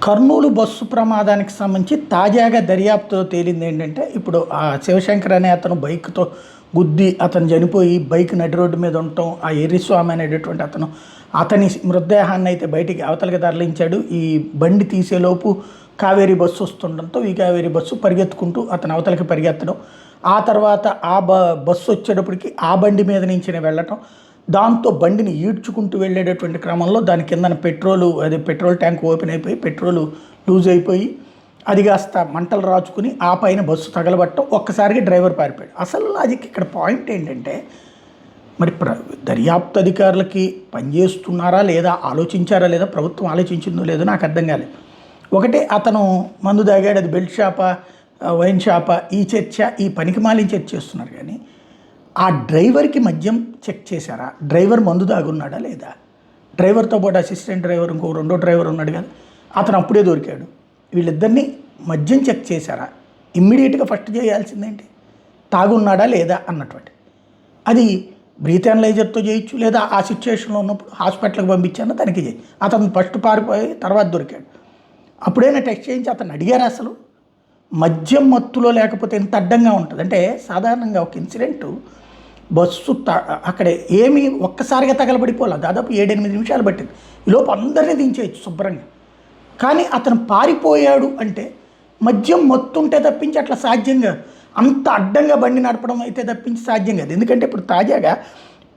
Kurnool bus ప్రమాదానికి సంబంధించి తాజాగా దర్యాప్తులో తేలింది ఏంటంటే, ఇప్పుడు ఆ శివశంకర్ అనే అతను బైక్‌తో గుద్ది అతను చనిపోయి బైక్ నడి రోడ్డు మీద ఉండటం, ఆ ఎర్రిస్వామి అనేటటువంటి అతను అతని మృతదేహాన్ని అయితే బయటికి అవతలకి తరలించాడు. ఈ బండి తీసేలోపు కావేరీ బస్సు వస్తుండడంతో ఈ కావేరీ బస్సు పరిగెత్తుకుంటూ అతను అవతలకి పరిగెత్తడం, ఆ తర్వాత బస్సు వచ్చేటప్పటికి ఆ బండి మీద నుంచినే వెళ్ళటం, దాంతో బండిని ఈడ్చుకుంటూ వెళ్ళేటటువంటి క్రమంలో దాని కిందన పెట్రోల్ ట్యాంక్ ఓపెన్ అయిపోయి పెట్రోలు లూజ్ అయిపోయి అది కాస్త మంటలు రాచుకుని ఆ పైన బస్సు తగలబట్టడం, ఒక్కసారిగా డ్రైవర్ పారిపోయాడు. అసలు లాజిక్ ఇక్కడ పాయింట్ ఏంటంటే, మరి దర్యాప్తు అధికారులకి పనిచేస్తున్నారా లేదా, ఆలోచించారా లేదా, ప్రభుత్వం ఆలోచించిందో లేదో నాకు అర్థం కాలేదు. ఒకటే అతను మందు తాగాడు, అది బెల్ట్ షాపా వైన్ షాపా, ఈ చర్చ ఈ పనికిమాలిన చర్చ చేస్తున్నారు. కానీ ఆ డ్రైవర్కి మద్యం చెక్ చేశారా, డ్రైవర్ మందు తాగున్నాడా లేదా, డ్రైవర్తో పాటు అసిస్టెంట్ డ్రైవర్ ఇంకో రెండో డ్రైవర్ ఉన్నాడు కదా, అతను అప్పుడే దొరికాడు, వీళ్ళిద్దరినీ మద్యం చెక్ చేశారా, ఇమ్మీడియట్గా ఫస్ట్ చేయాల్సిందేంటి తాగున్నాడా లేదా అన్నటువంటి. అది బ్రీత్ అనలైజర్తో చేయొచ్చు, లేదా ఆ సిచ్యువేషన్లో ఉన్నప్పుడు హాస్పిటల్కి పంపించాను తనిఖీ చేయి. అతను ఫస్ట్ పారిపోయి తర్వాత దొరికాడు, అప్పుడైనా టెస్ట్ చేయించి అతను అడిగారు. అసలు మద్యం మత్తులో లేకపోతే ఎంత అడ్డంగా ఉంటుంది అంటే, సాధారణంగా ఒక ఇన్సిడెంటు బస్సు అక్కడ ఏమీ ఒక్కసారిగా తగలబడిపోలే, దాదాపు 7-8 నిమిషాలు పట్టింది. ఈలోపు అందరినీ దించేయచ్చు శుభ్రంగా. కానీ అతను పారిపోయాడు అంటే మద్యం మత్తుంటే తప్పించి అట్లా సాధ్యంగా అంత అడ్డంగా బండి నడపడం అయితే తప్పించి సాధ్యం కాదు. ఎందుకంటే ఇప్పుడు తాజాగా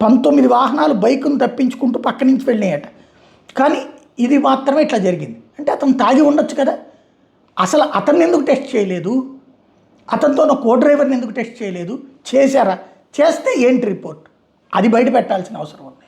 19 వాహనాలు బైకును తప్పించుకుంటూ పక్క నుంచి వెళ్ళినాయట. కానీ ఇది మాత్రమే ఇట్లా జరిగింది అంటే అతను తాగి ఉండొచ్చు కదా. అసలు అతన్ని ఎందుకు టెస్ట్ చేయలేదు, అతనితో ఉన్న కో డ్రైవర్ని ఎందుకు టెస్ట్ చేయలేదు, చేశారా, చేస్తే ఏంటి రిపోర్ట్, అది బయట పెట్టాల్సిన అవసరం ఉంది.